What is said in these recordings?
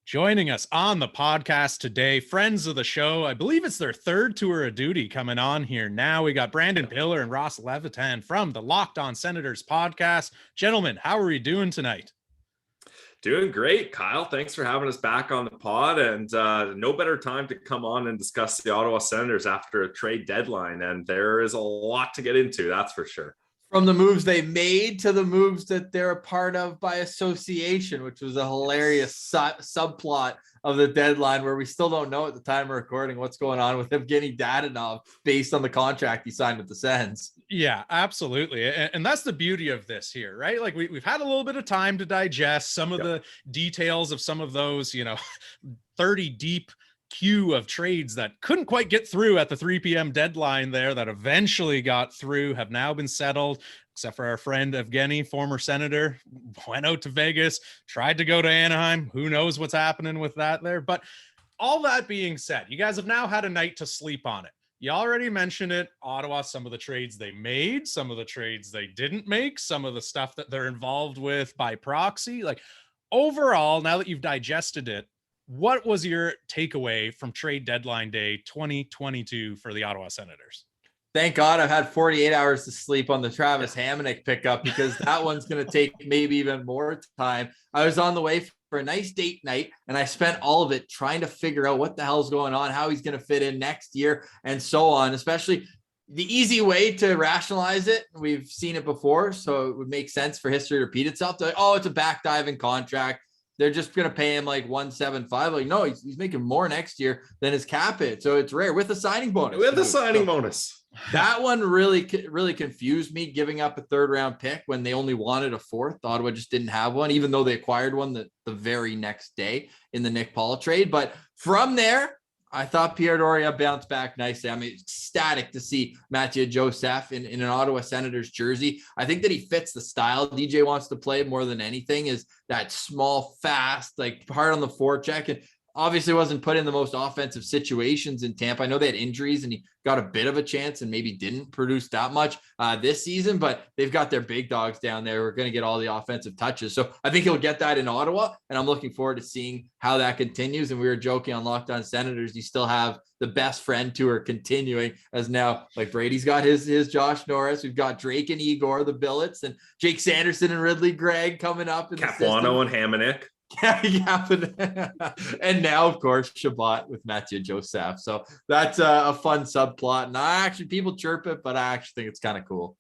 Joining us on the podcast today, friends of the show. I believe it's their third tour of duty coming on here now. We got Brandon Piller and Ross Levitan from the Locked On Senators podcast. Gentlemen, how are we doing tonight? Doing great, Kyle. Thanks for having us back on the pod. And no better time to come on and discuss the Ottawa Senators after a trade deadline. And there is a lot to get into, that's for sure. From the moves they made to the moves that they're a part of by association, which was a hilarious subplot of the deadline where we still don't know at the time of recording what's going on with Evgeny Dadonov based on the contract he signed with the Sens. Yeah, absolutely. And that's the beauty of this here, right? Like we've had a little bit of time to digest some of the details of some of those, 30 deep queue of trades that couldn't quite get through at the 3 p.m. deadline there that eventually got through, have now been settled, except for our friend Evgeny, former Senator, went out to Vegas, tried to go to Anaheim. Who knows what's happening with that there? But all that being said, you guys have now had a night to sleep on it. You already mentioned it, Ottawa, some of the trades they made, some of the trades they didn't make, some of the stuff that they're involved with by proxy. Like overall, now that you've digested it, what was your takeaway from trade deadline day 2022 for the Ottawa Senators? Thank God I've had 48 hours to sleep on the Travis Hamonic pickup because that one's going to take maybe even more time. I was on the way for a nice date night and I spent all of it trying to figure out what the hell's going on, how he's going to fit in next year and so on, especially the easy way to rationalize it. We've seen it before, so it would make sense for history to repeat itself. Like, it's a backdiving contract. They're just going to pay him like 175. Like, no, he's making more next year than his cap hit. So it's rare with a signing bonus. Bonus. That one really confused me, giving up a third round pick when they only wanted a fourth. Ottawa just didn't have one, even though they acquired one the very next day in the Nick Paul trade. But from there, I thought Pierre Dorian bounced back nicely. I'm ecstatic to see Mathieu Joseph in an Ottawa Senators jersey. I think that he fits the style DJ wants to play more than anything, is that small, fast, like hard on the forecheck. And obviously wasn't put in the most offensive situations in Tampa. I know they had injuries and he got a bit of a chance and maybe didn't produce that much this season, but they've got their big dogs down there. We're going to get all the offensive touches. So I think he'll get that in Ottawa, and I'm looking forward to seeing how that continues. And we were joking on Locked On Senators, you still have the best friend tour continuing, as now like Brady's got his Josh Norris. We've got Drake and Igor, the Billets, and Jake Sanderson and Ridley Gregg coming up. Capuano and Hamonic. And now, of course, Shabbat with Mathieu Joseph. So that's a fun subplot. And people chirp it, but I actually think it's kind of cool.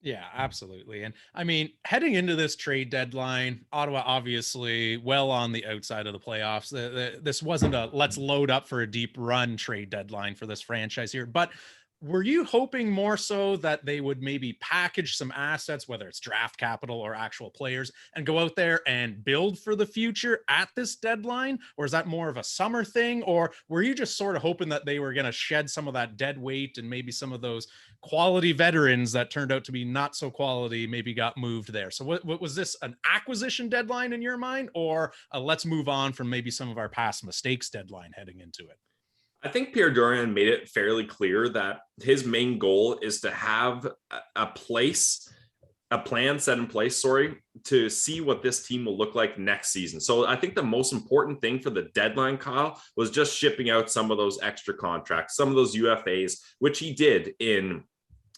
Yeah, absolutely. And I mean, heading into this trade deadline, Ottawa obviously well on the outside of the playoffs. This wasn't a let's load up for a deep run trade deadline for this franchise here, but were you hoping more so that they would maybe package some assets, whether it's draft capital or actual players, and go out there and build for the future at this deadline? Or is that more of a summer thing? Or were you just sort of hoping that they were going to shed some of that dead weight and maybe some of those quality veterans that turned out to be not so quality maybe got moved there? So what was this, an acquisition deadline in your mind, or a let's move on from maybe some of our past mistakes deadline heading into it? I think Pierre Dorian made it fairly clear that his main goal is to have a plan set in place, to see what this team will look like next season. So I think the most important thing for the deadline, Kyle, was just shipping out some of those extra contracts, some of those UFAs, which he did in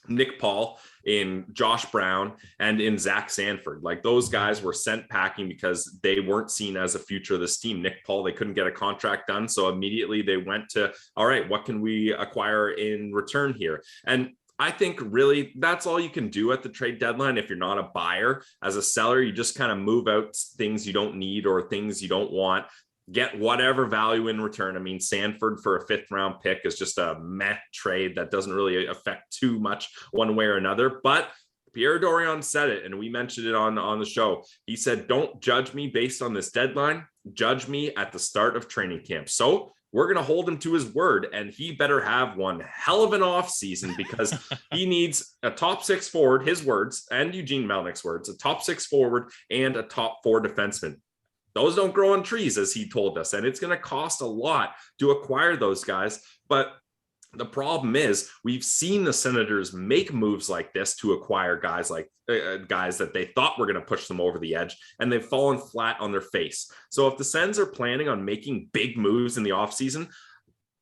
Nick Paul, in Josh Brown, and in Zach Sanford. Like, those guys were sent packing because they weren't seen as a future of this team. Nick Paul, they couldn't get a contract done. So immediately they went to, all right, what can we acquire in return here? And I think really that's all you can do at the trade deadline. If you're not a buyer, as a seller, you just kind of move out things you don't need or things you don't want, get whatever value in return. I mean, Sanford for a 5th round pick is just a meh trade that doesn't really affect too much one way or another. But Pierre Dorian said it, and we mentioned it on the show. He said, don't judge me based on this deadline. Judge me at the start of training camp. So we're going to hold him to his word, and he better have one hell of an off season, because he needs a top 6 forward, his words, and Eugene Melnick's words, a top 6 forward and a top 4 defenseman. Those don't grow on trees, as he told us, and it's going to cost a lot to acquire those guys. But The problem is we've seen the Senators make moves like this to acquire guys like guys that they thought were going to push them over the edge, and they've fallen flat on their face. So if the Sens are planning on making big moves in the offseason,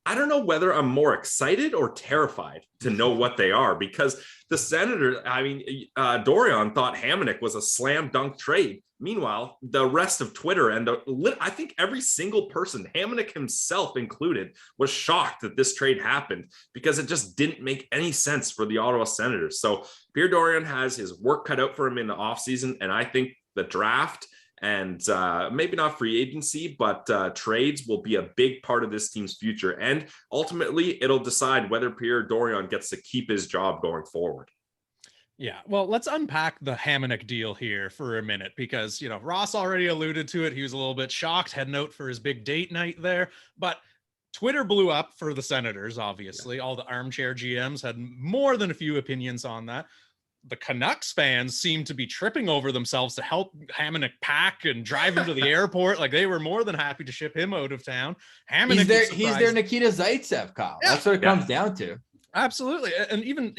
I don't know whether I'm more excited or terrified to know what they are, because the Senators, Dorian thought Hamonic was a slam dunk trade. Meanwhile, the rest of Twitter and I think every single person, Hamonic himself included, was shocked that this trade happened because it just didn't make any sense for the Ottawa Senators. So Pierre Dorian has his work cut out for him in the offseason, and I think the draft and maybe not free agency, but trades will be a big part of this team's future. And ultimately, it'll decide whether Pierre Dorian gets to keep his job going forward. Yeah, well, let's unpack the Hamonic deal here for a minute, because, you know, Ross already alluded to it. He was a little bit shocked, heading out for his big date night there. But Twitter blew up for the Senators, obviously. Yeah. All the armchair GMs had more than a few opinions on that. The Canucks fans seemed to be tripping over themselves to help Hamonic pack and drive him to the airport. Like, they were more than happy to ship him out of town. Hamonic he's their Nikita Zaitsev, Kyle. Yeah. That's what it comes down to. Absolutely. And even,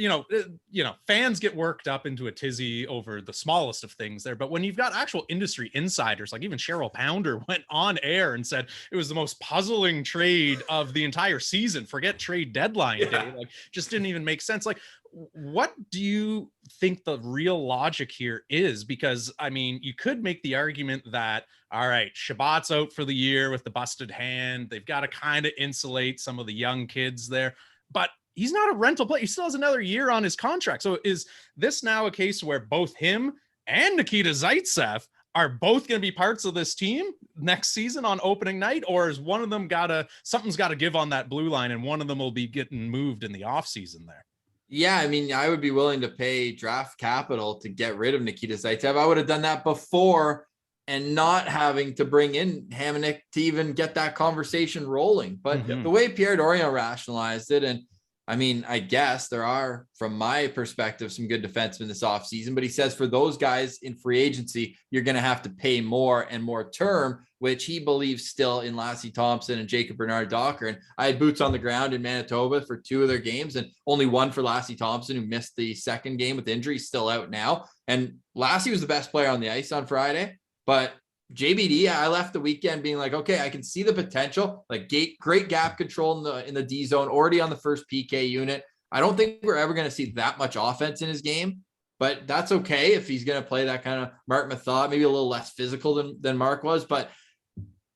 fans get worked up into a tizzy over the smallest of things there. But when you've got actual industry insiders, like even Cheryl Pounder went on air and said it was the most puzzling trade of the entire season. Forget trade deadline day. Like, just didn't even make sense. Like, what do you think the real logic here is? Because, I mean, you could make the argument that, all right, Shabbat's out for the year with the busted hand. They've got to kind of insulate some of the young kids there. But he's not a rental player. He still has another year on his contract. So is this now a case where both him and Nikita Zaitsev are both going to be parts of this team next season on opening night? Or is one of them something's got to give on that blue line, and one of them will be getting moved in the offseason there? Yeah, I mean, I would be willing to pay draft capital to get rid of Nikita Zaitsev. I would have done that before, and not having to bring in Hamonic to even get that conversation rolling. But the way Pierre Dorian rationalized it, and I mean, I guess there are, from my perspective, some good defensemen this offseason, but he says for those guys in free agency, you're going to have to pay more and more term, which he believes still in Lassie Thompson and Jacob Bernard-Docker. And I had boots on the ground in Manitoba for 2 of their games, and only one for Lassie Thompson, who missed the second game with injury, still out now. And Lassie was the best player on the ice on Friday, but JBD, I left the weekend being like, okay, I can see the potential, like great gap control in the D zone, already on the first PK unit. I don't think we're ever going to see that much offense in his game, but that's okay if he's going to play that kind of Mark Method, maybe a little less physical than Mark was. But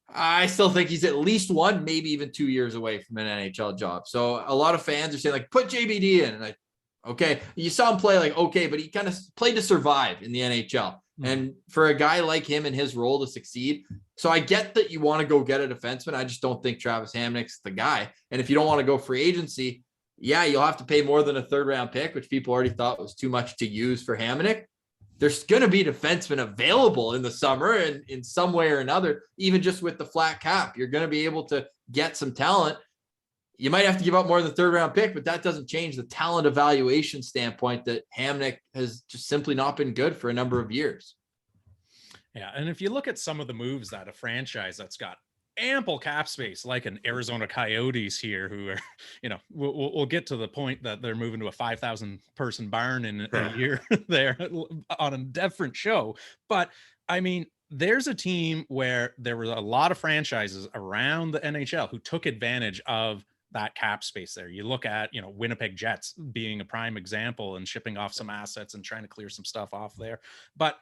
I still think he's at least 1, maybe even 2 years away from an NHL job. So a lot of fans are saying, like, put JBD in. And like, okay, you saw him play, like, okay, but he kind of played to survive in the NHL. And for a guy like him in his role to succeed. So I get that you want to go get a defenseman. I just don't think Travis Hamonic's the guy. And if you don't want to go free agency, yeah, you'll have to pay more than a 3rd round pick, which people already thought was too much to use for Hamonic. There's going to be defensemen available in the summer, and in some way or another, even just with the flat cap, you're going to be able to get some talent. You might have to give up more than the 3rd round pick, but that doesn't change the talent evaluation standpoint that Hamonic has just simply not been good for a number of years. Yeah. And if you look at some of the moves that a franchise that's got ample cap space, like an Arizona Coyotes here, who are, we'll get to the point that they're moving to a 5,000 person barn in a year there on a different show. But I mean, there's a team where there were a lot of franchises around the NHL who took advantage of that cap space there. You look at, Winnipeg Jets being a prime example, and shipping off some assets and trying to clear some stuff off there. But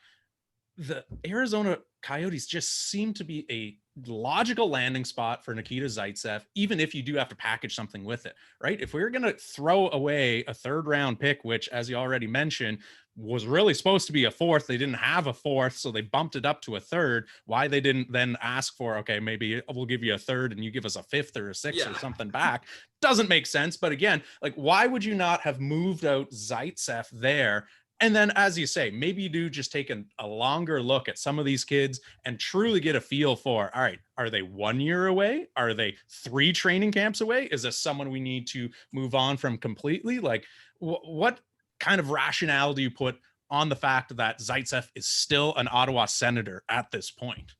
the Arizona Coyotes just seem to be a logical landing spot for Nikita Zaitsev, even if you do have to package something with it, right? If we're going to throw away a 3rd round pick, which, as you already mentioned, was really supposed to be a 4th. They didn't have a 4th, so they bumped it up to a 3rd. Why they didn't then ask for, okay, maybe we'll give you a 3rd and you give us a 5th or a 6th or something back, doesn't make sense. But again, like, why would you not have moved out Zaitsev there? And then, as you say, maybe you do just take a longer look at some of these kids and truly get a feel for, all right, are they 1 year away? Are they 3 training camps away? Is this someone we need to move on from completely? Like, what kind of rationale do you put on the fact that Zaitsev is still an Ottawa Senator at this point?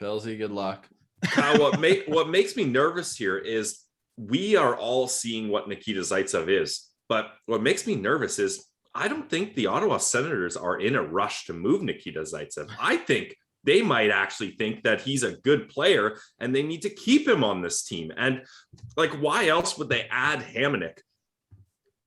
Pilsy, good luck. What makes me nervous here is we are all seeing what Nikita Zaitsev is. But what makes me nervous is I don't think the Ottawa Senators are in a rush to move Nikita Zaitsev. I think they might actually think that he's a good player and they need to keep him on this team. And like, why else would they add Hamonic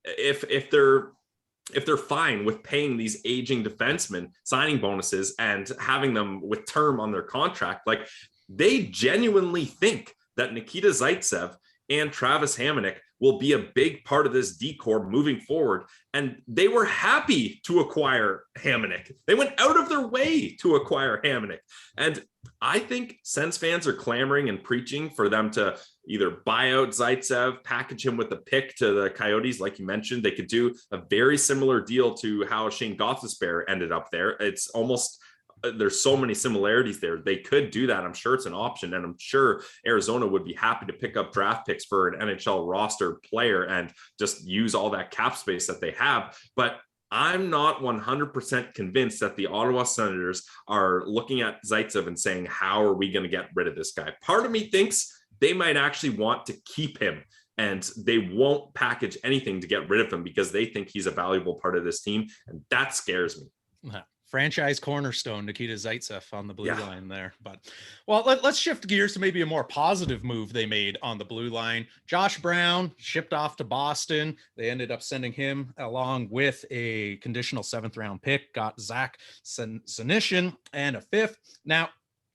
if they're fine with paying these aging defensemen signing bonuses and having them with term on their contract? Like, they genuinely think that Nikita Zaitsev and Travis Hamonic will be a big part of this decor moving forward. And they were happy to acquire Hamonic. They went out of their way to acquire Hamonic. And I think Sens fans are clamoring and preaching for them to either buy out Zaitsev, package him with a pick to the Coyotes. Like you mentioned, they could do a very similar deal to how Shane Gostisbehere ended up there. It's almost, there's so many similarities there. They could do that. I'm sure it's an option, and I'm sure Arizona would be happy to pick up draft picks for an NHL roster player and just use all that cap space that they have. But I'm not 100% convinced that the Ottawa Senators are looking at Zaitsev and saying, how are we going to get rid of this guy? Part of me thinks they might actually want to keep him, and they won't package anything to get rid of him because they think he's a valuable part of this team. And that scares me. Franchise cornerstone Nikita Zaitsev on the blue line there. But well, let's shift gears to maybe a more positive move they made on the blue line. Josh Brown shipped off to Boston. They ended up sending him along with a conditional 7th round pick, got Zach Senyshyn and a 5th. Now,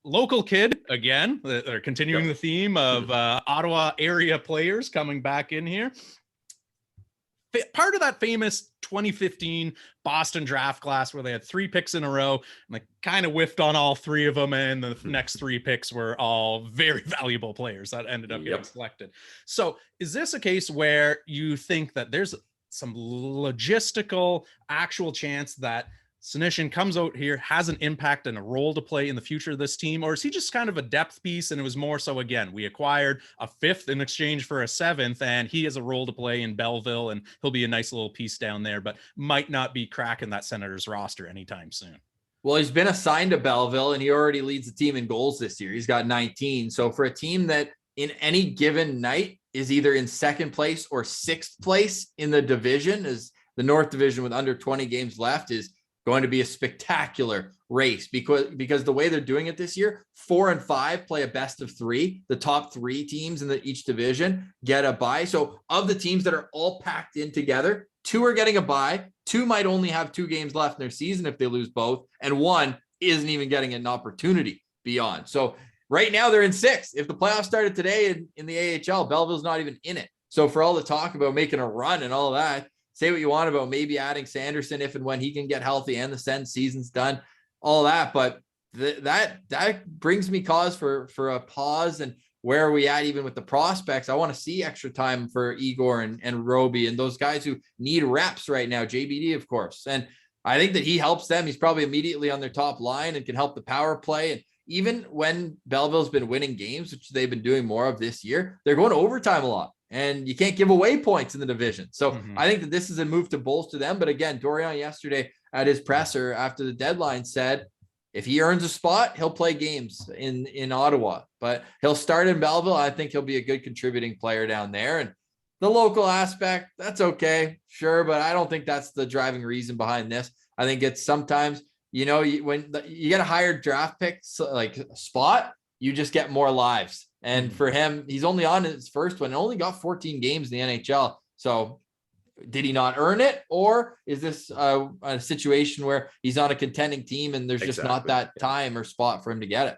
local kid again. They're continuing the theme of Ottawa area players coming back in here. Part of that famous 2015 Boston draft class where they had 3 picks in a row and they kind of whiffed on all 3 of them, and the next 3 picks were all very valuable players that ended up getting selected. So is this a case where you think that there's some logistical actual chance that Senyshyn comes out here, has an impact and a role to play in the future of this team? Or is he just kind of a depth piece? And it was more so, again, we acquired a 5th in exchange for a 7th, and he has a role to play in Belleville, and he'll be a nice little piece down there, but might not be cracking that Senators roster anytime soon. Well, he's been assigned to Belleville, and he already leads the team in goals this year. He's got 19. So for a team that in any given night is either in 2nd place or 6th place in the division, is the North Division with under 20 games left, is going to be a spectacular race because the way they're doing it this year, 4 and 5 play a best of 3. The top 3 teams in each division get a bye. So of the teams that are all packed in together, 2 are getting a bye. 2 might only have 2 games left in their season if they lose both, and 1 isn't even getting an opportunity beyond. So right now they're in 6th. If the playoffs started today in the AHL, Belleville's not even in it. So for all the talk about making a run and all that, say what you want about maybe adding Sanderson if and when he can get healthy and the Sens season's done, all that. But that brings me cause for a pause. And where are we at even with the prospects? I want to see extra time for Igor and Roby and those guys who need reps right now. JBD, of course. And I think that he helps them. He's probably immediately on their top line and can help the power play. And even when Belleville's been winning games, which they've been doing more of this year, they're going to overtime a lot. And you can't give away points in the division. So I think that this is a move to bolster them. But again, Dorian yesterday at his presser after the deadline said, if he earns a spot, he'll play games in Ottawa, but he'll start in Belleville. I think he'll be a good contributing player down there. And the local aspect, that's okay. Sure. But I don't think that's the driving reason behind this. I think it's sometimes, when you get a higher draft pick, like a spot, you just get more lives. And for him, he's only on his first one and only got 14 games in the NHL. So did he not earn it? Or is this a situation where he's on a contending team and there's just not that time or spot for him to get it?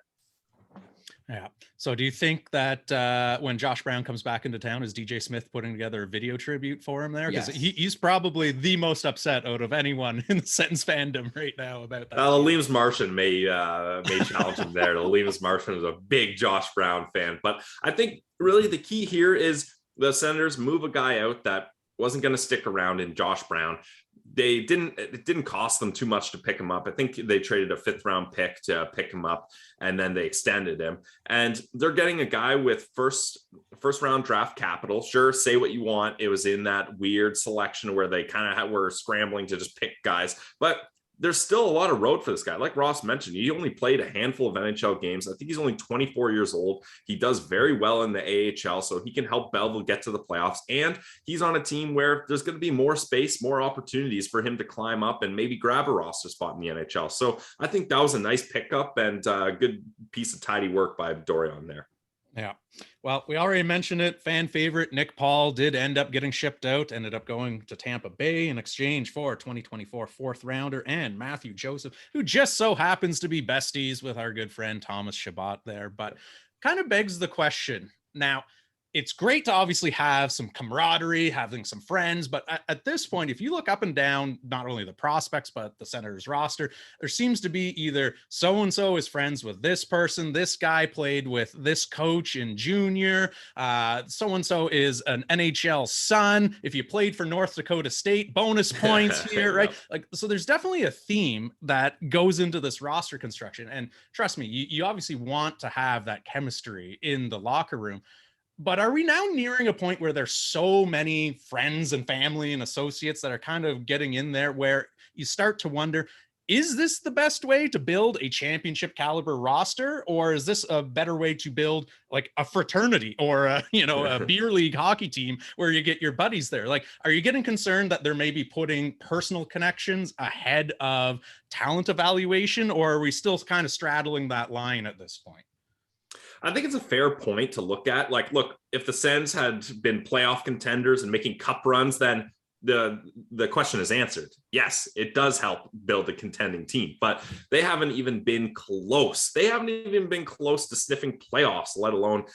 Yeah. So do you think that when Josh Brown comes back into town, is DJ Smith putting together a video tribute for him there? Because he's probably the most upset out of anyone in the Sens fandom right now about that. Leaves Martian may challenge him there. Leaves Martian is a big Josh Brown fan. But I think really the key here is the Senators move a guy out that wasn't going to stick around in Josh Brown. It didn't cost them too much to pick him up. I think they traded a 5th round pick to pick him up, and then they extended him. And they're getting a guy with first round draft capital. Sure, say what you want. It was in that weird selection where they kind of were scrambling to just pick guys, but there's still a lot of road for this guy. Like Ross mentioned, he only played a handful of NHL games. I think he's only 24 years old. He does very well in the AHL, so he can help Belleville get to the playoffs. And he's on a team where there's going to be more space, more opportunities for him to climb up and maybe grab a roster spot in the NHL. So I think that was a nice pickup and a good piece of tidy work by Dorian there. Yeah. Well, we already mentioned it. Fan favorite Nick Paul did end up getting shipped out, ended up going to Tampa Bay in exchange for 2024 fourth rounder and Matthew Joseph, who just so happens to be besties with our good friend Thomas Chabot there. But kind of begs the question. Now, it's great to obviously have some camaraderie, having some friends, but at this point, if you look up and down, not only the prospects, but the Senators roster, there seems to be either so-and-so is friends with this person, this guy played with this coach in junior, so-and-so is an NHL son. If you played for North Dakota State, bonus points here, right? Like, so there's definitely a theme that goes into this roster construction. And trust me, you obviously want to have that chemistry in the locker room. But are we now nearing a point where there's so many friends and family and associates that are kind of getting in there where you start to wonder, is this the best way to build a championship caliber roster? Or is this a better way to build like a fraternity or a beer league hockey team where you get your buddies there? Like, are you getting concerned that they're maybe putting personal connections ahead of talent evaluation? Or are we still kind of straddling that line at this point? I think it's a fair point to look at. Like, look, if the Sens had been playoff contenders and making cup runs, then the question is answered. Yes, it does help build a contending team, but they haven't even been close. They haven't even been close to sniffing playoffs, let alone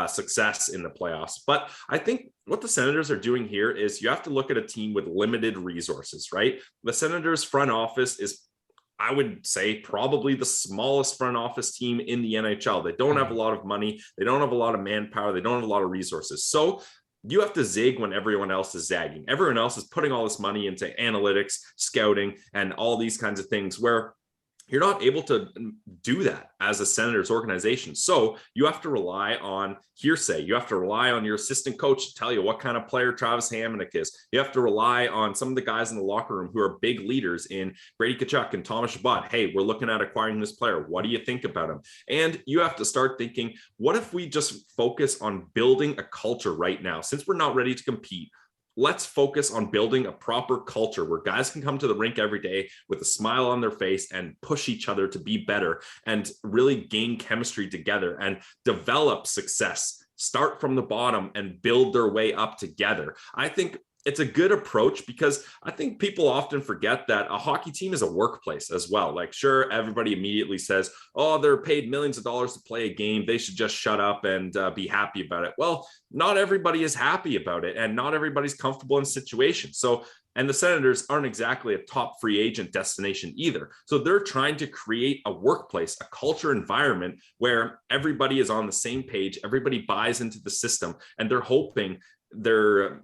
success in the playoffs. But I think what the Senators are doing here is you have to look at a team with limited resources, right? The Senators front office is, I would say, probably the smallest front office team in the NHL. They don't have a lot of money. They don't have a lot of manpower. They don't have a lot of resources. So you have to zig when everyone else is zagging. Everyone else is putting all this money into analytics, scouting, and all these kinds of things where you're not able to do that as a Senators organization. So you have to rely on hearsay. You have to rely on your assistant coach to tell you what kind of player Travis Hamonic is. You have to rely on some of the guys in the locker room who are big leaders in Brady Tkachuk and Thomas Chabot. Hey, we're looking at acquiring this player. What do you think about him? And you have to start thinking, what if we just focus on building a culture right now? Since we're not ready to compete, let's focus on building a proper culture where guys can come to the rink every day with a smile on their face and push each other to be better and really gain chemistry together and develop success, start from the bottom and build their way up together. I think it's a good approach because I think people often forget that a hockey team is a workplace as well. Like, sure, everybody immediately says, oh, they're paid millions of dollars to play a game. They should just shut up and be happy about it. Well, not everybody is happy about it and not everybody's comfortable in situations. So, and the Senators aren't exactly a top free agent destination either. So they're trying to create a workplace, a culture environment where everybody is on the same page. Everybody buys into the system and they're hoping they're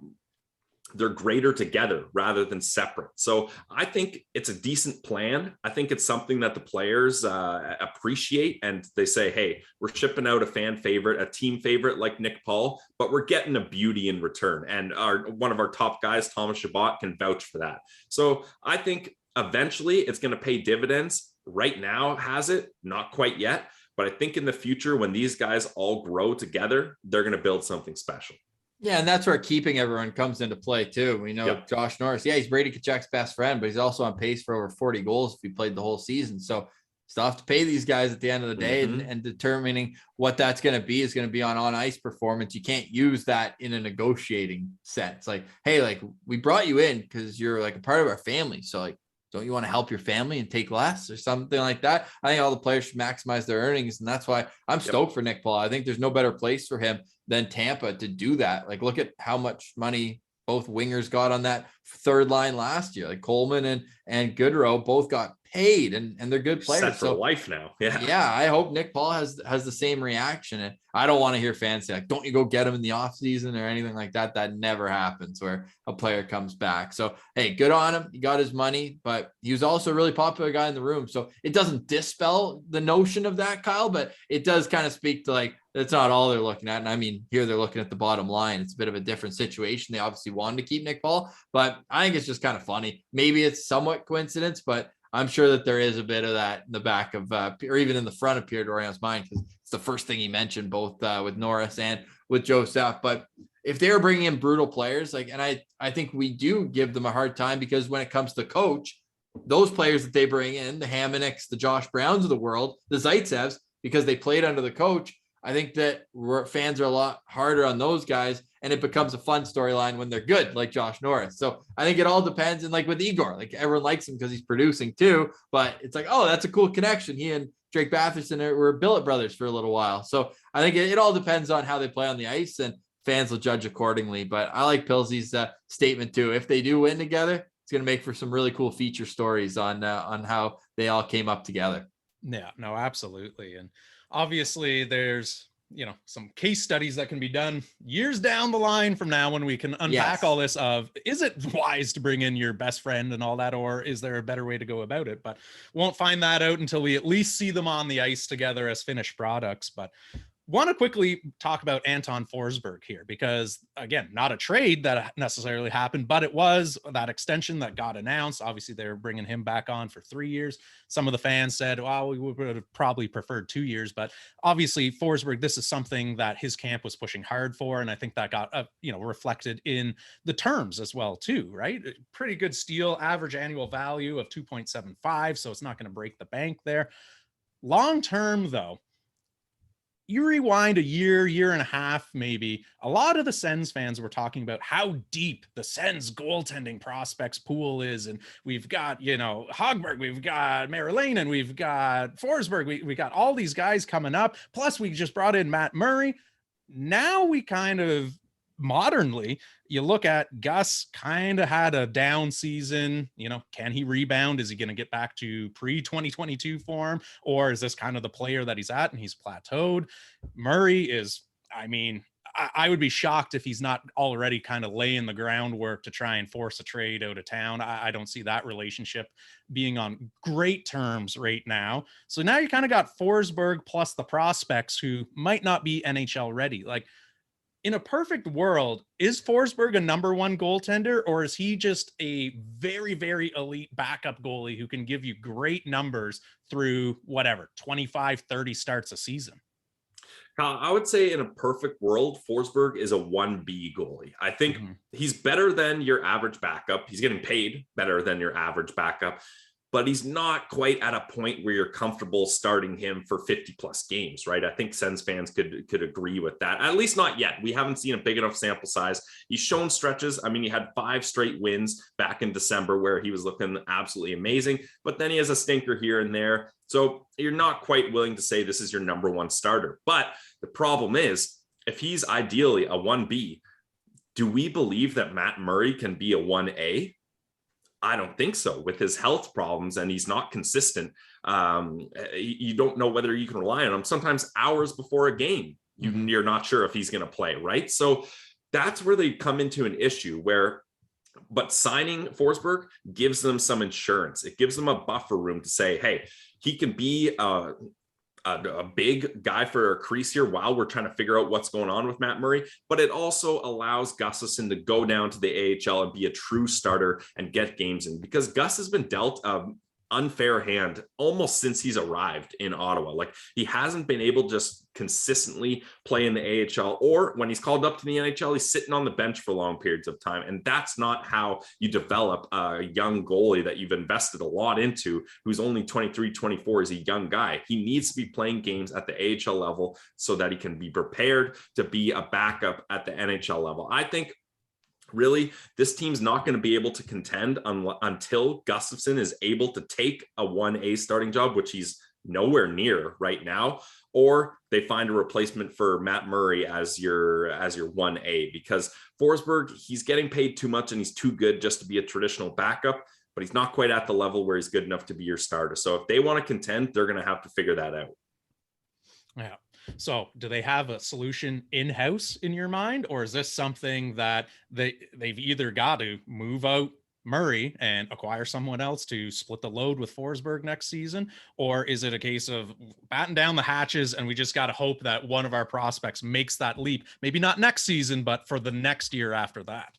greater together rather than separate. So I think it's a decent plan. I think it's something that the players appreciate and they say, hey, we're shipping out a fan favorite, a team favorite like Nick Paul, but we're getting a beauty in return. And one of our top guys, Thomas Chabot, can vouch for that. So I think eventually it's going to pay dividends. Right now has it, not quite yet. But I think in the future, when these guys all grow together, they're going to build something special. Yeah, and that's where keeping everyone comes into play too. We know Josh Norris, he's Brady Tkachuk's best friend, but he's also on pace for over 40 goals if he played the whole season. So still have to pay these guys at the end of the day, and determining what that's going to be is going to be on ice performance. You can't use that in a negotiating sense. Like, hey, like we brought you in because you're like a part of our family. So like, don't you want to help your family and take less or something like that? I think all the players should maximize their earnings. And that's why I'm stoked for Nick Paul. I think there's no better place for him than Tampa to do that. Like, look at how much money both wingers got on that third line last year. Like Coleman and Goodrow both got paid and they're good players. Set for life now. Yeah. I hope Nick Paul has the same reaction. And I don't want to hear fans say, like, don't you go get him in the off season or anything like that. That never happens where a player comes back. So, hey, good on him. He got his money, but he was also a really popular guy in the room. So it doesn't dispel the notion of that, Kyle, but it does kind of speak to like, that's not all they're looking at. And I mean, here they're looking at the bottom line. It's a bit of a different situation. They obviously wanted to keep Nick Paul, but I think it's just kind of funny. Maybe it's somewhat coincidence, but I'm sure that there is a bit of that in the back of, or even in the front of Pierre Dorian's mind, because it's the first thing he mentioned, both with Norris and with Joseph. But if they were bringing in brutal players, like, and I think we do give them a hard time, because when it comes to coach, those players that they bring in, the Hamonicks, the Josh Browns of the world, the Zaitsevs, because they played under the coach, I think that fans are a lot harder on those guys, and it becomes a fun storyline when they're good, like Josh Norris. So I think it all depends. And like with Igor, like everyone likes him because he's producing too, but it's like, oh, that's a cool connection. He and Drake Batherson were Billet brothers for a little while. So I think it all depends on how they play on the ice, and fans will judge accordingly. But I like Pilsey's statement too. If they do win together, it's going to make for some really cool feature stories on how they all came up together. Yeah, no, absolutely. And obviously there's, some case studies that can be done years down the line from now when we can unpack all this of, is it wise to bring in your best friend and all that, or is there a better way to go about it? But won't find that out until we at least see them on the ice together as finished products. But want to quickly talk about Anton Forsberg here, because again, not a trade that necessarily happened, but it was that extension that got announced. Obviously they were bringing him back on for 3 years. Some of the fans said, well, we would have probably preferred 2 years, but obviously Forsberg, this is something that his camp was pushing hard for. And I think that got, reflected in the terms as well too, right? Pretty good steal, average annual value of 2.75. So it's not going to break the bank there. Long-term though, you rewind a year and a half, maybe, a lot of the Sens fans were talking about how deep the Sens goaltending prospects pool is. And we've got, Hogberg, we've got Marilyn, and we've got Forsberg. We got all these guys coming up. Plus we just brought in Matt Murray. Now we kind of modernly, you look at Gus kind of had a down season. Can he rebound? Is he going to get back to pre-2022 form? Or is this kind of the player that he's at and he's plateaued? Murray is, I would be shocked if he's not already kind of laying the groundwork to try and force a trade out of town. I don't see that relationship being on great terms right now. So now you kind of got Forsberg plus the prospects who might not be NHL ready. Like, in a perfect world, is Forsberg a number one goaltender, or is he just a very, very elite backup goalie who can give you great numbers through 25, 30 starts a season? I would say in a perfect world, Forsberg is a 1B goalie. I think he's better than your average backup. He's getting paid better than your average backup, but he's not quite at a point where you're comfortable starting him for 50 plus games, right? I think Sens fans could agree with that. At least not yet. We haven't seen a big enough sample size. He's shown stretches. He had 5 straight wins back in December where he was looking absolutely amazing, but then he has a stinker here and there. So you're not quite willing to say this is your number one starter. But the problem is, if he's ideally a 1B, do we believe that Matt Murray can be a 1A? I don't think so. With his health problems, and he's not consistent. You don't know whether you can rely on him. Sometimes hours before a game, you're not sure if he's going to play, right? So that's where they come into an issue but signing Forsberg gives them some insurance. It gives them a buffer room to say, hey, he can be a big guy for a crease here while we're trying to figure out what's going on with Matt Murray, but it also allows Gustafsson to go down to the AHL and be a true starter and get games in, because Gus has been dealt unfair hand almost since he's arrived in Ottawa. Like, he hasn't been able to just consistently play in the AHL, or when he's called up to the NHL, he's sitting on the bench for long periods of time. And that's not how you develop a young goalie that you've invested a lot into, who's only 23, 24, is a young guy. He needs to be playing games at the AHL level so that he can be prepared to be a backup at the NHL level. I think really, this team's not going to be able to contend until Gustafsson is able to take a 1A starting job, which he's nowhere near right now, or they find a replacement for Matt Murray as your 1A, because Forsberg, he's getting paid too much and he's too good just to be a traditional backup, but he's not quite at the level where he's good enough to be your starter. So if they want to contend, they're going to have to figure that out. Yeah. So do they have a solution in-house in your mind, or is this something that they've either got to move out Murray and acquire someone else to split the load with Forsberg next season? Or is it a case of batten down the hatches and we just got to hope that one of our prospects makes that leap, maybe not next season, but for the next year after that?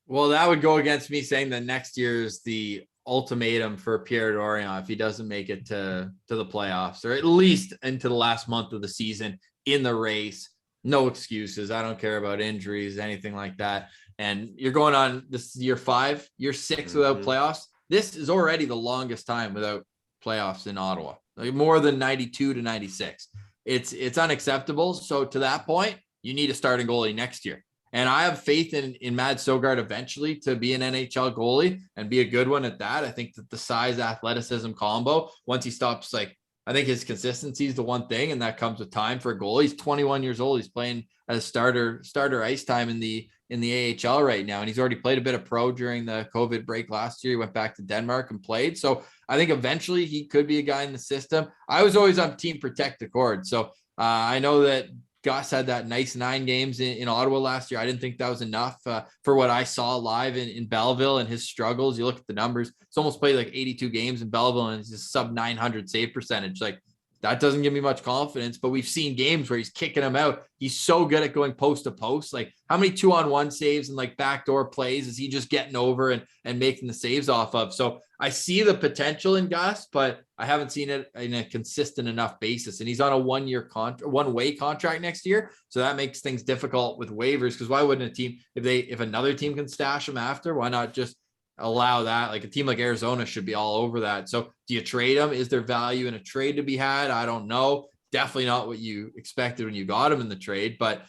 Well, that would go against me saying that next year is the ultimatum for Pierre Dorian if he doesn't make it to the playoffs, or at least into the last month of the season in the race. No excuses. I don't care about injuries, anything like that. And you're going on this year 5, year 6 without playoffs. This is already the longest time without playoffs in Ottawa, like more than 92 to 96. It's unacceptable. So to that point, you need a starting goalie next year. And I have faith in Mads Søgaard eventually to be an NHL goalie and be a good one at that. I think that the size athleticism combo, once he stops, like, I think his consistency is the one thing, and that comes with time for a goalie. He's 21 years old. He's playing as starter ice time in the AHL right now. And he's already played a bit of pro during the COVID break last year. He went back to Denmark and played. So I think eventually he could be a guy in the system. I was always on team protect the cord. So I know that Gus had that nice 9 games in Ottawa last year. I didn't think that was enough for what I saw live in Belleville and his struggles. You look at the numbers, he's almost played like 82 games in Belleville and it's just sub 900 save percentage. Like, that doesn't give me much confidence, but we've seen games where he's kicking them out. He's so good at going post to post. Like, how many 2-on-1 saves and like backdoor plays is he just getting over and making the saves off of? So I see the potential in Gus, but I haven't seen it in a consistent enough basis. And he's on a one-way contract next year. So that makes things difficult with waivers, because why wouldn't a team, if another team can stash him after, why not just allow that? Like, a team like Arizona should be all over that. So do you trade him? Is there value in a trade to be had? I don't know. Definitely not what you expected when you got him in the trade, but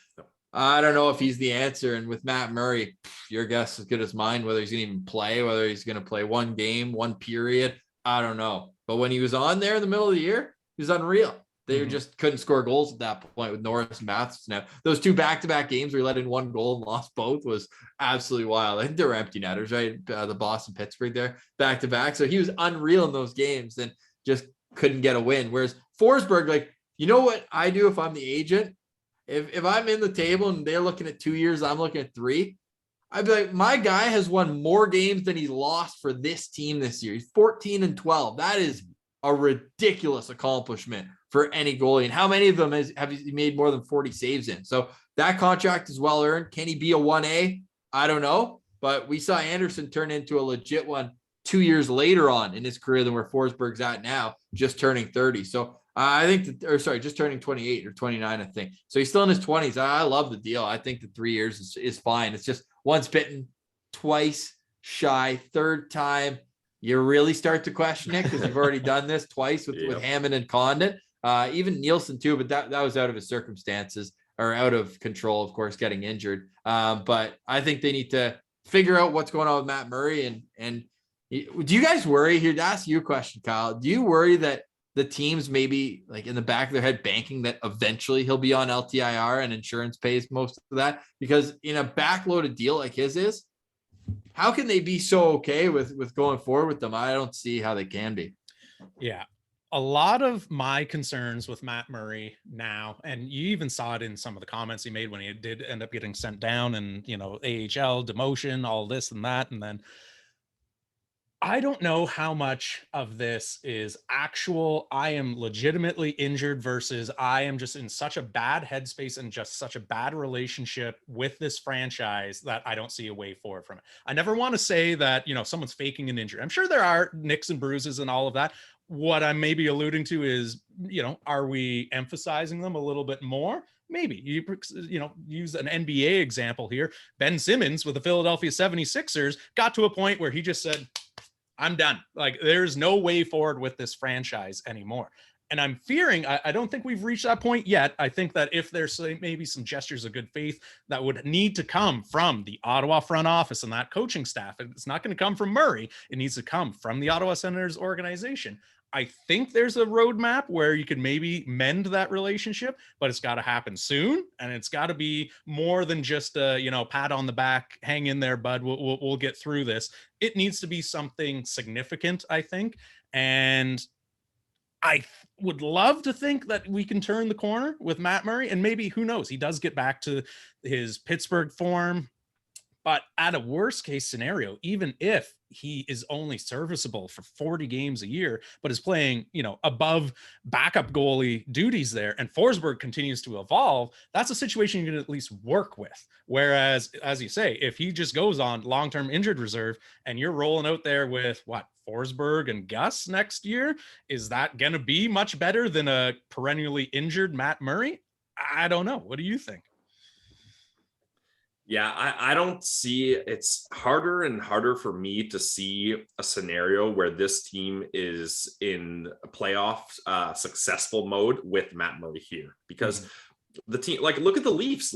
I don't know if he's the answer. And with Matt Murray, your guess is as good as mine, whether he's going to even play, whether he's going to play one game, one period. I don't know. But when he was on there in the middle of the year, he was unreal. They just couldn't score goals at that point with Norris and Matheson. Now, those 2 back-to-back games where he let in 1 goal and lost both was absolutely wild. I think they were empty netters, right? The Boston, Pittsburgh there, back-to-back. So he was unreal in those games and just couldn't get a win. Whereas Forsberg, like, you know what I do if I'm the agent? If I'm in the table and they're looking at 2 years, I'm looking at 3, I'd be like, my guy has won more games than he's lost for this team this year. He's 14-12. That is a ridiculous accomplishment for any goalie. And how many of them have he made more than 40 saves in? So that contract is well earned. Can he be a 1A? I don't know. But we saw Anderson turn into a legit one 2 years later on in his career than where Forsberg's at now, just turning 30. So I think just turning 28 or 29, I think. So he's still in his 20s. I love the deal. I think the 3 years is fine. It's just once bitten, twice shy, third time, you really start to question it, because you've already done this twice with Hammond and Condon. Even Nielsen too, but that was out of his circumstances, or out of control, of course, getting injured. But I think they need to figure out what's going on with Matt Murray. And do you guys worry here? To ask you a question, Kyle, do you worry that the teams maybe like in the back of their head banking that eventually he'll be on LTIR and insurance pays most of that? Because in a backloaded deal like his is, how can they be so okay with going forward with them? I don't see how they can be. Yeah. A lot of my concerns with Matt Murray now, and you even saw it in some of the comments he made when he did end up getting sent down and, AHL demotion, all this and that. And then I don't know how much of this is actual, I am legitimately injured versus I am just in such a bad headspace and just such a bad relationship with this franchise that I don't see a way forward from it. I never want to say that, someone's faking an injury. I'm sure there are nicks and bruises and all of that. What I'm maybe alluding to is, are we emphasizing them a little bit more? Maybe you use an NBA example here. Ben Simmons with the Philadelphia 76ers got to a point where he just said, I'm done. Like, there's no way forward with this franchise anymore. And I'm fearing, I don't think we've reached that point yet. I think that if there's maybe some gestures of good faith that would need to come from the Ottawa front office and that coaching staff, it's not going to come from Murray. It needs to come from the Ottawa Senators organization. I think there's a roadmap where you could maybe mend that relationship, but it's got to happen soon. And it's got to be more than just a, pat on the back, hang in there, bud. We'll get through this. It needs to be something significant, I think. And I would love to think that we can turn the corner with Matt Murray, and maybe, who knows, he does get back to his Pittsburgh form. But at a worst case scenario, even if he is only serviceable for 40 games a year, but is playing, above backup goalie duties there, and Forsberg continues to evolve, that's a situation you can at least work with. Whereas, as you say, if he just goes on long-term injured reserve and you're rolling out there with Forsberg and Gus next year. Is that going to be much better than a perennially injured Matt Murray? I don't know. What do you think? Yeah, I don't see, it's harder and harder for me to see a scenario where this team is in a playoff successful mode with Matt Murray here, because the team, like, look at the Leafs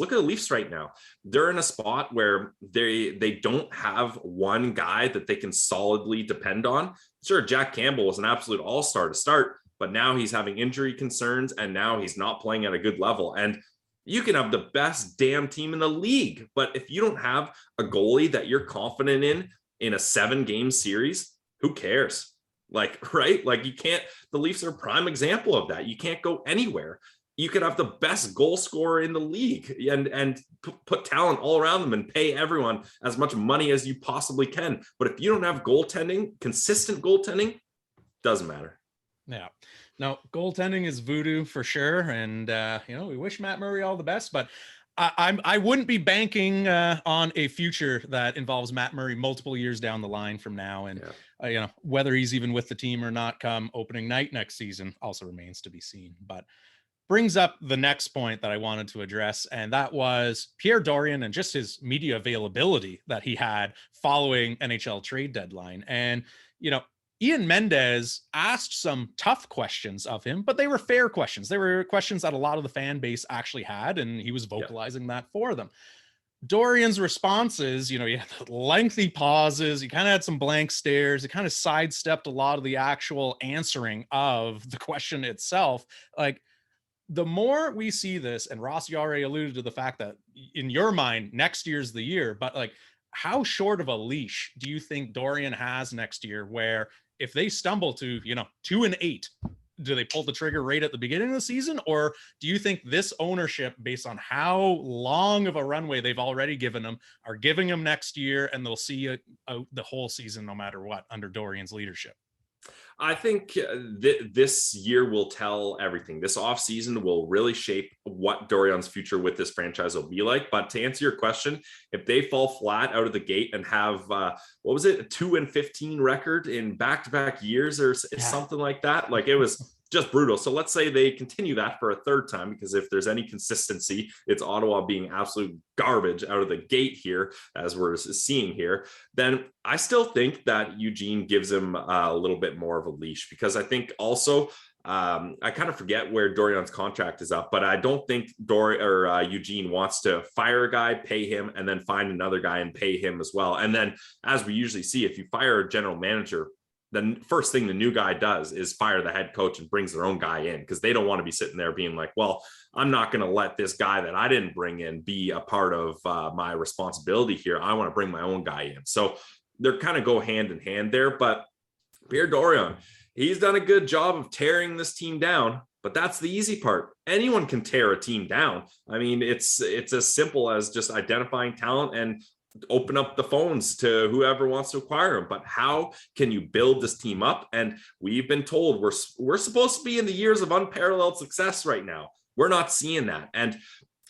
right now. They're in a spot where they don't have one guy that they can solidly depend on. Sure, Jack Campbell was an absolute all-star to start, but now he's having injury concerns and now he's not playing at a good level. And you can have the best damn team in the league, but if you don't have a goalie that you're confident in a 7-game series, who cares? Like, right? Like, you can't, the Leafs are a prime example of that. You can't go anywhere. You could have the best goal scorer in the league and put talent all around them and pay everyone as much money as you possibly can. But if you don't have goaltending, consistent goaltending, doesn't matter. Yeah. No, goaltending is voodoo for sure. And, we wish Matt Murray all the best, but I wouldn't be banking on a future that involves Matt Murray multiple years down the line from now. And, whether he's even with the team or not come opening night next season also remains to be seen. But brings up the next point that I wanted to address, and that was Pierre Dorian and just his media availability that he had following NHL trade deadline. And, Ian Mendez asked some tough questions of him, but they were fair questions. They were questions that a lot of the fan base actually had, and he was vocalizing that for them. Dorian's responses, he had lengthy pauses. He kind of had some blank stares. He kind of sidestepped a lot of the actual answering of the question itself. Like, the more we see this, and Ross, you already alluded to the fact that in your mind, next year's the year, but like, how short of a leash do you think Dorian has next year, where if they stumble to, 2-8, do they pull the trigger right at the beginning of the season? Or do you think this ownership, based on how long of a runway they've already given them, are giving them next year and they'll see it out the whole season, no matter what, under Dorian's leadership? I think this year will tell everything. This offseason will really shape what Dorian's future with this franchise will be like. But to answer your question, if they fall flat out of the gate and have, a 2-15 record in back-to-back years or something like that, like, it was just brutal. So let's say they continue that for a third time, because if there's any consistency, it's Ottawa being absolute garbage out of the gate here, as we're seeing here. Then I still think that Eugene gives him a little bit more of a leash, because I think also I kind of forget where Dorian's contract is up, but I don't think Eugene wants to fire a guy, pay him, and then find another guy and pay him as well. And then, as we usually see, if you fire a general manager, the first thing the new guy does is fire the head coach and brings their own guy in, because they don't want to be sitting there being like, well, I'm not going to let this guy that I didn't bring in be a part of my responsibility here. I want to bring my own guy in. So they're kind of go hand in hand there. But Pierre Dorian, he's done a good job of tearing this team down, but that's the easy part. Anyone can tear a team down. I mean, it's as simple as just identifying talent and open up the phones to whoever wants to acquire them. But how can you build this team up? And we've been told we're supposed to be in the years of unparalleled success right now. We're not seeing that. And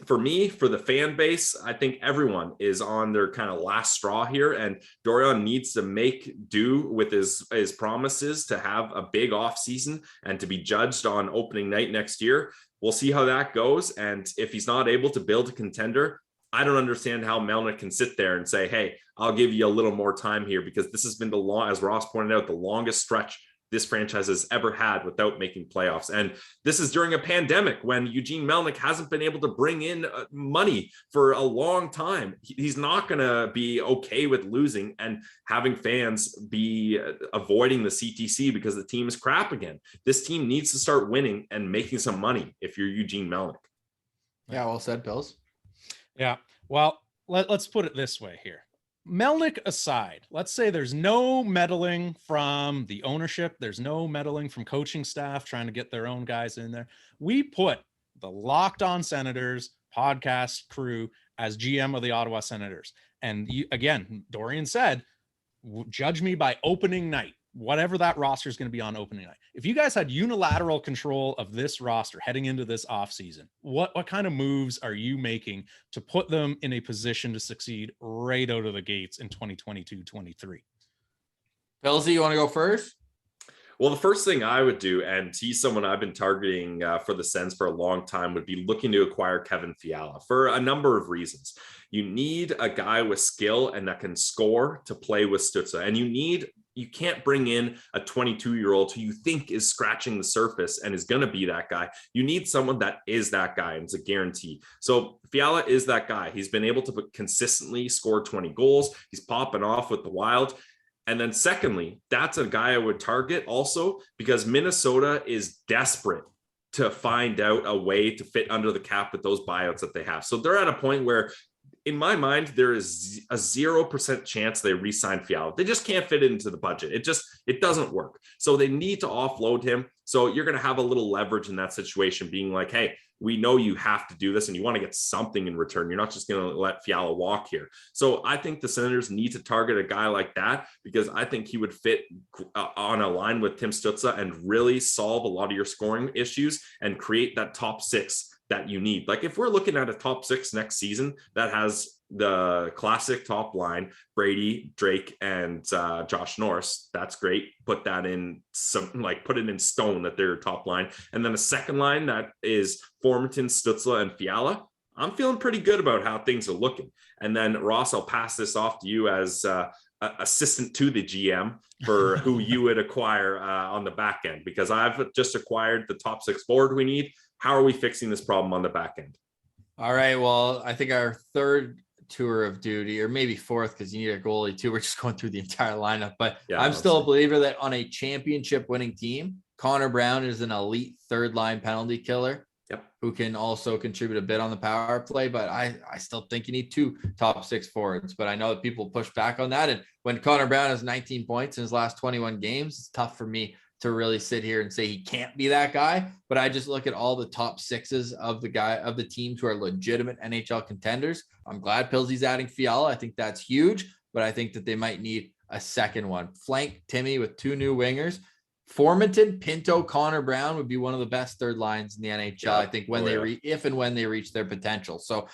for me, for the fan base, I think everyone is on their kind of last straw here, and Dorian needs to make do with his promises to have a big off season and to be judged on opening night next year. We'll see how that goes. And if he's not able to build a contender, I don't understand how Melnyk can sit there and say, hey, I'll give you a little more time here, because this has been as Ross pointed out, the longest stretch this franchise has ever had without making playoffs. And this is during a pandemic when Eugene Melnyk hasn't been able to bring in money for a long time. He's not going to be okay with losing and having fans be avoiding the CTC because the team is crap again. This team needs to start winning and making some money if you're Eugene Melnyk. Yeah, well said, Pills. Yeah. Well, let's put it this way here. Melnyk aside, let's say there's no meddling from the ownership. There's no meddling from coaching staff trying to get their own guys in there. We put the Locked On Senators podcast crew as GM of the Ottawa Senators. And again, Dorian said, judge me by opening night, whatever that roster is going to be on opening night. If you guys had unilateral control of this roster heading into this offseason, what kind of moves are you making to put them in a position to succeed right out of the gates in 2022-23? Pilsy, you want to go first? Well, the first thing I would do, and he's someone I've been targeting for the Sens for a long time, would be looking to acquire Kevin Fiala for a number of reasons. You need a guy with skill and that can score to play with Stützle. And you can't bring in a 22-year-old who you think is scratching the surface and is going to be that guy. You need someone that is that guy, and it's a guarantee. So Fiala is that guy. He's been able to consistently score 20 goals. He's popping off with the Wild. And then secondly, that's a guy I would target also because Minnesota is desperate to find out a way to fit under the cap with those buyouts that they have. So they're at a point where, in my mind, there is a 0% chance they re-sign Fiala. They just can't fit it into the budget. It doesn't work. So they need to offload him. So you're going to have a little leverage in that situation, being like, hey, we know you have to do this and you want to get something in return. You're not just going to let Fiala walk here. So I think the Senators need to target a guy like that because I think he would fit on a line with Tim Stützle and really solve a lot of your scoring issues and create that top six that you need. Like if we're looking at a top six next season that has the classic top line, Brady, Drake, and Josh Norris, that's great. Put that in put it in stone that they're top line. And then a second line that is Formenton, Stützle, and Fiala. I'm feeling pretty good about how things are looking. And then Ross, I'll pass this off to you as assistant to the GM for who you would acquire on the back end, because I've just acquired the top six forward we need. How are we fixing this problem on the back end? All right. Well, I think our third tour of duty, or maybe fourth, because you need a goalie too. We're just going through the entire lineup, but yeah, I'm still a believer that on a championship winning team, Connor Brown is an elite third line penalty killer. Yep. Who can also contribute a bit on the power play, but I still think you need two top six forwards. But I know that people push back on that. And when Connor Brown has 19 points in his last 21 games, it's tough for me to really sit here and say he can't be that guy. But I just look at all the top sixes of the teams who are legitimate NHL contenders. I'm glad Pilsey's adding Fiala. I think that's huge, but I think that they might need a second one. Flank Timmy with two new wingers. Formenton, Pinto, Connor Brown would be one of the best third lines in the NHL. Yeah. I think when if and when they reach their potential. So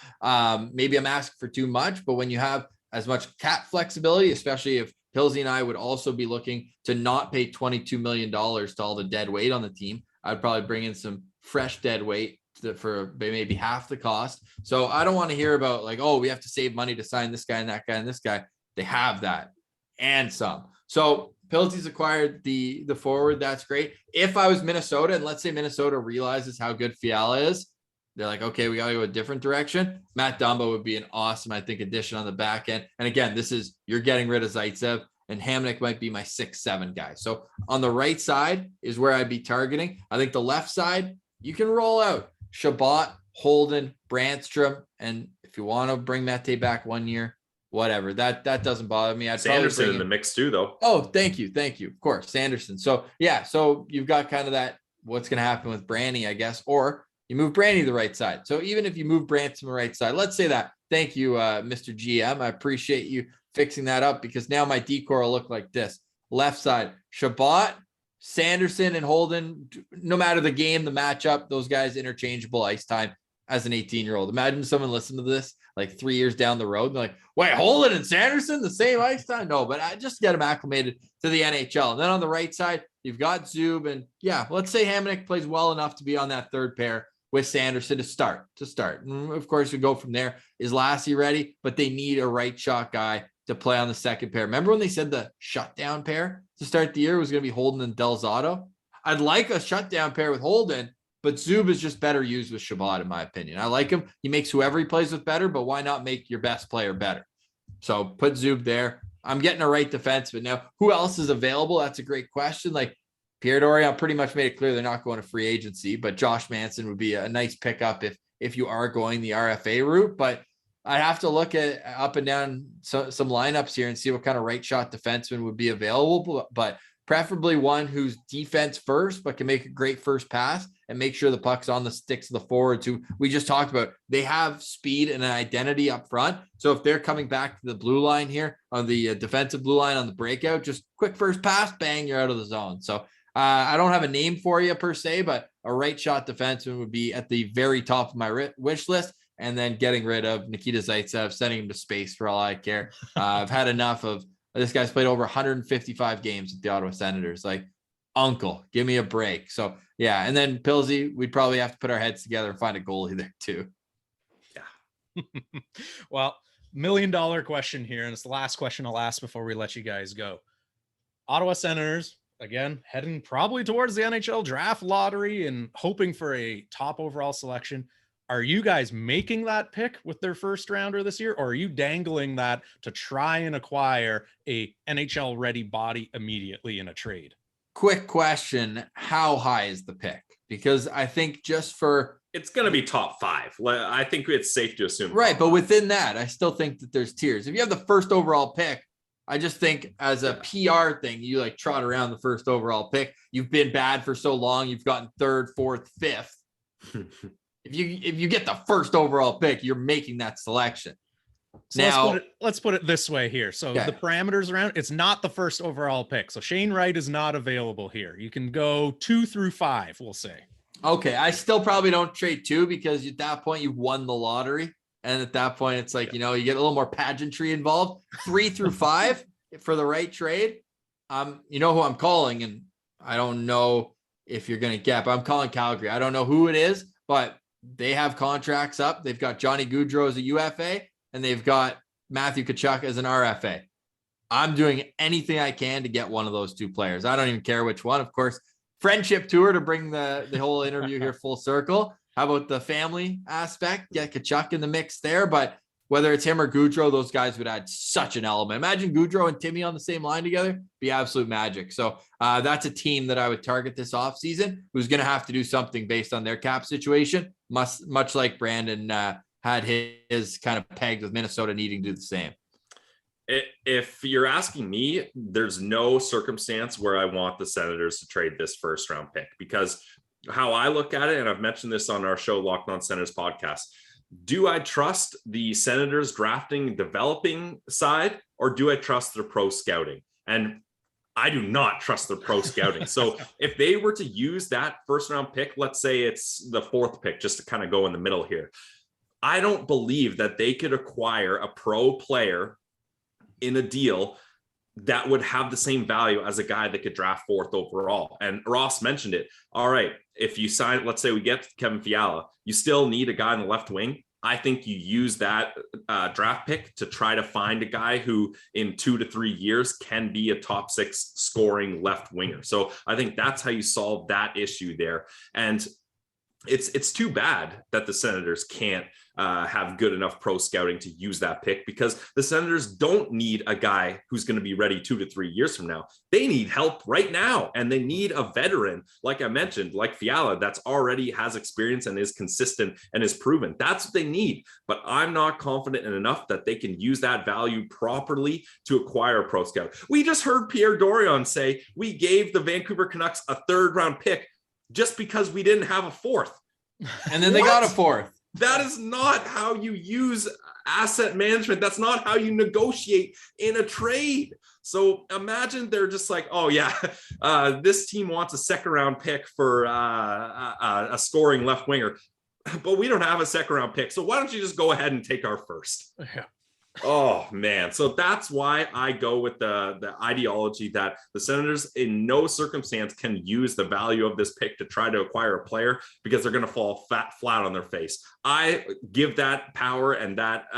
maybe I'm asking for too much, but when you have as much cap flexibility, especially if Pilsey and I would also be looking to not pay $22 million to all the dead weight on the team, I'd probably bring in some fresh dead weight for maybe half the cost. So I don't want to hear about like, oh, we have to save money to sign this guy and that guy and this guy. They have that and some. So Pilsey's acquired the forward. That's great. If I was Minnesota, and let's say Minnesota realizes how good Fiala is, they're like, okay, we got to go a different direction. Matt Dumba would be an awesome, I think, addition on the back end. And again, you're getting rid of Zaitsev, and Hamonic might be my 6-7 guy. So on the right side is where I'd be targeting. I think the left side, you can roll out Shabbat, Holden, Brandstrom, and if you want to bring Mete back 1 year, whatever. That doesn't bother me. I'd Sanderson in the mix too, though. Oh, thank you. Of course, Sanderson. So yeah, so you've got kind of that. What's going to happen with Brandy, I guess, or you move Brandy to the right side. So even if you move Brandt to the right side, let's say that. Thank you, Mr. GM. I appreciate you fixing that up because now my decor will look like this. Left side, Shabbat, Sanderson, and Holden. No matter the game, the matchup, those guys interchangeable ice time as an 18-year-old. Imagine someone listening to this like 3 years down the road and they're like, wait, Holden and Sanderson, the same ice time? No, but I just get them acclimated to the NHL. And then on the right side, you've got Zub. And yeah, let's say Hamonic plays well enough to be on that third pair with Sanderson to start. And of course, we go from there. Is Lassie ready? But they need a right shot guy to play on the second pair. Remember when they said the shutdown pair to start the year was going to be Holden and Del Zotto? I'd like a shutdown pair with Holden, but Zub is just better used with Shabbat, in my opinion. I like him. He makes whoever he plays with better, but why not make your best player better? So put Zub there. I'm getting a right defenseman. Now, who else is available? That's a great question. Like Pierre Dorian pretty much made it clear they're not going to free agency, but Josh Manson would be a nice pickup if you are going the RFA route. But I have to look at up and down some lineups here and see what kind of right shot defenseman would be available, but preferably one who's defense first, but can make a great first pass and make sure the puck's on the sticks of the forwards who we just talked about. They have speed and an identity up front. So if they're coming back to the blue line here on the defensive blue line on the breakout, just quick first pass, bang, you're out of the zone. So I don't have a name for you per se, but a right shot defenseman would be at the very top of my wish list. And then getting rid of Nikita Zaitsev, sending him to space for all I care. I've had enough of This guy's played over 155 games with the Ottawa Senators. Like, uncle, give me a break. So yeah. And then Pillsy, we'd probably have to put our heads together and find a goalie there too. Yeah. Well, $1 million question here. And it's the last question I'll ask before we let you guys go. Ottawa Senators, again, heading probably towards the NHL draft lottery and hoping for a top overall selection. Are you guys making that pick with their first rounder this year, or are you dangling that to try and acquire a NHL ready body immediately in a trade? Quick question. How high is the pick? Because I think just for... It's going to be top 5. I think it's safe to assume. Right. But within that, I still think that there's tiers. If you have the first overall pick, I just think as a PR thing, you like trot around the first overall pick. You've been bad for so long. You've gotten 3rd, 4th, 5th. If you get the first overall pick, you're making that selection. So now, let's put it this way here. So the parameters around, it's not the first overall pick. So Shane Wright is not available here. You can go 2 through 5, we'll say. Okay. I still probably don't trade 2 because at that point you've won the lottery. And at that point, it's like, you know, you get a little more pageantry involved. 3 through 5 for the right trade. You know who I'm calling, and I don't know if you're going to get, but I'm calling Calgary. I don't know who it is, but they have contracts up. They've got Johnny Gaudreau as a UFA, and they've got Matthew Tkachuk as an RFA. I'm doing anything I can to get one of those 2 players. I don't even care which one. Of course, friendship tour to bring the whole interview here full circle. How about the family aspect? Get Tkachuk in the mix there, but whether it's him or Gaudreau, those guys would add such an element. Imagine Gaudreau and Timmy on the same line together, be absolute magic. So that's a team that I would target this offseason, who's going to have to do something based on their cap situation, much like Brandon had his kind of pegged with Minnesota needing to do the same. If you're asking me, there's no circumstance where I want the Senators to trade this first round pick, because how I look at it, and I've mentioned this on our show, Locked On Senators podcast, do I trust the Senators drafting, developing side, or do I trust their pro scouting? And I do not trust their pro scouting. So if they were to use that first round pick, let's say it's the 4th pick, just to kind of go in the middle here, I don't believe that they could acquire a pro player in a deal that would have the same value as a guy that could draft 4th overall. And Ross mentioned it. All right, if you sign, let's say we get Kevin Fiala, you still need a guy in the left wing. I think you use that draft pick to try to find a guy who in 2 to 3 years can be a top 6 scoring left winger. So I think that's how you solve that issue there. And it's too bad that the Senators can't have good enough pro scouting to use that pick, because the Senators don't need a guy who's going to be ready 2 to 3 years from now. They need help right now. And they need a veteran, like I mentioned, like Fiala, that's already has experience and is consistent and is proven. That's what they need. But I'm not confident in enough that they can use that value properly to acquire a pro scout. We just heard Pierre Dorian say we gave the Vancouver Canucks a 3rd round pick just because we didn't have a 4th. And then they got a 4th. That is not how you use asset management. That's not how you negotiate in a trade. So imagine they're just like, oh yeah, this team wants a 2nd round pick for a scoring left winger, but we don't have a 2nd round pick. So why don't you just go ahead and take our 1st? Yeah. Oh man. So that's why I go with the ideology that the Senators in no circumstance can use the value of this pick to try to acquire a player, because they're going to fall flat on their face. I give that power and that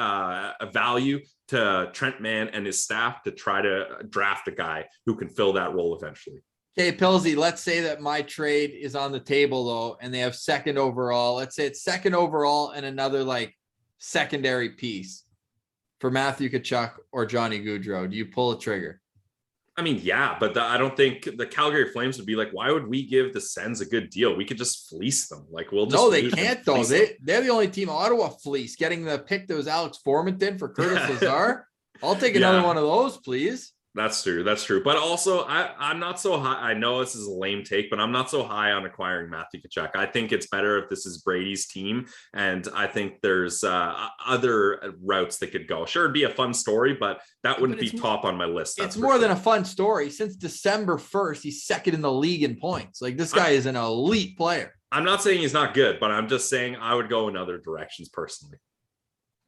value to Trent Mann and his staff to try to draft a guy who can fill that role eventually. Okay, Pillsy, let's say that my trade is on the table though, and they have 2nd overall. Let's say it's 2nd overall and another like secondary piece for Matthew Tkachuk or Johnny Gaudreau. Do you pull a trigger? I mean, yeah, but I don't think the Calgary Flames would be like, why would we give the Sens a good deal? We could just fleece them. Like, we'll just. No, they can't though. They're the only team Ottawa fleece, getting the pick that was Alex Formenton for Curtis Lazar. I'll take another one of those, please. That's true. That's true. But also, I'm not so high. I know this is a lame take, but I'm not so high on acquiring Matthew Tkachuk. I think it's better if this is Brady's team. And I think there's other routes that could go. Sure, it'd be a fun story, but that wouldn't be top on my list. It's more than a fun story. Since December 1st, he's 2nd in the league in points. Like, this guy is an elite player. I'm not saying he's not good, but I'm just saying I would go in other directions personally.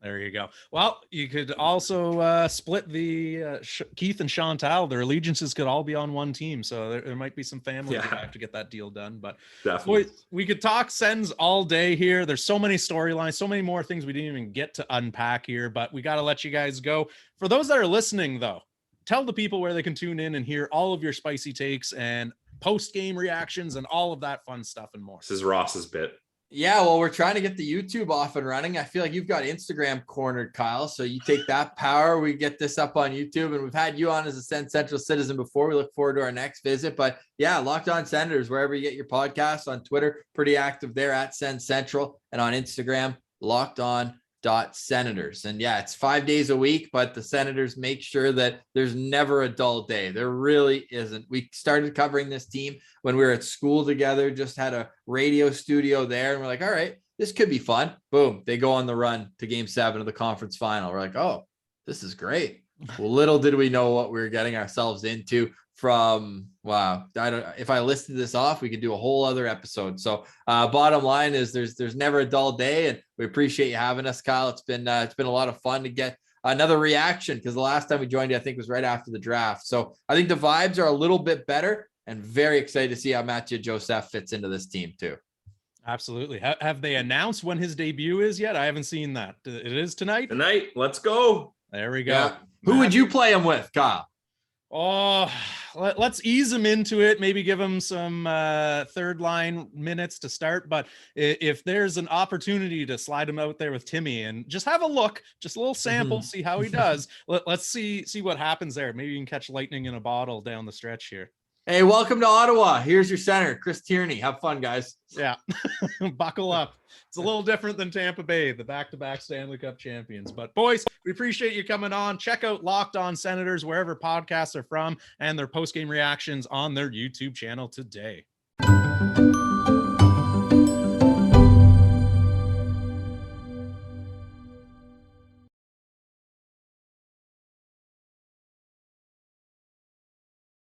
There you go. Well, you could also split the Keith and Chantal. Their allegiances could all be on one team. So there might be some family drive to get that deal done. But Definitely. boy, we could talk Sens all day here. There's so many storylines, so many more things we didn't even get to unpack here, but we got to let you guys go. For those that are listening, though, tell the people where they can tune in and hear all of your spicy takes and post-game reactions and all of that fun stuff and more. This is Ross's bit. Yeah, well, we're trying to get the YouTube off and running. I feel like you've got Instagram cornered, Kyle. So you take that power. We get this up on YouTube, and we've had you on as a Sens Central citizen before. We look forward to our next visit. But yeah, Locked On Senators, wherever you get your podcasts, on Twitter, pretty active there at Sens Central, and on Instagram, LockedOn.Senators. And yeah, it's 5 days a week, but the Senators make sure that there's never a dull day. There really isn't. We started covering this team when we were at school together, just had a radio studio there, and we're like, all right, this could be fun. Boom, they go on the run to Game 7 of the conference final. We're like, oh, this is great. Well, little did we know what we were getting ourselves into. From wow, if I listed this off, we could do a whole other episode. So bottom line is there's never a dull day, and we appreciate you having us, Kyle. It's been a lot of fun to get another reaction, because the last time we joined you, I think, was right after the draft. So I think the vibes are a little bit better, and very excited to see how Mathieu Joseph fits into this team too. Absolutely. Have they announced when his debut is yet? I haven't seen that. It is tonight. Let's go. There we go. Yeah. Who would you play him with, Kyle? Oh, let's ease him into it. Maybe give him some third line minutes to start. But if there's an opportunity to slide him out there with Timmy and just have a look, just a little sample, see how he does. Let's see what happens there. Maybe you can catch lightning in a bottle down the stretch here. Hey, welcome to Ottawa. Here's your center, Chris Tierney. Have fun, guys. Yeah, buckle up. It's a little different than Tampa Bay, the back-to-back Stanley Cup champions. But boys, we appreciate you coming on. Check out Locked On Senators wherever podcasts are from, and their post-game reactions on their YouTube channel today.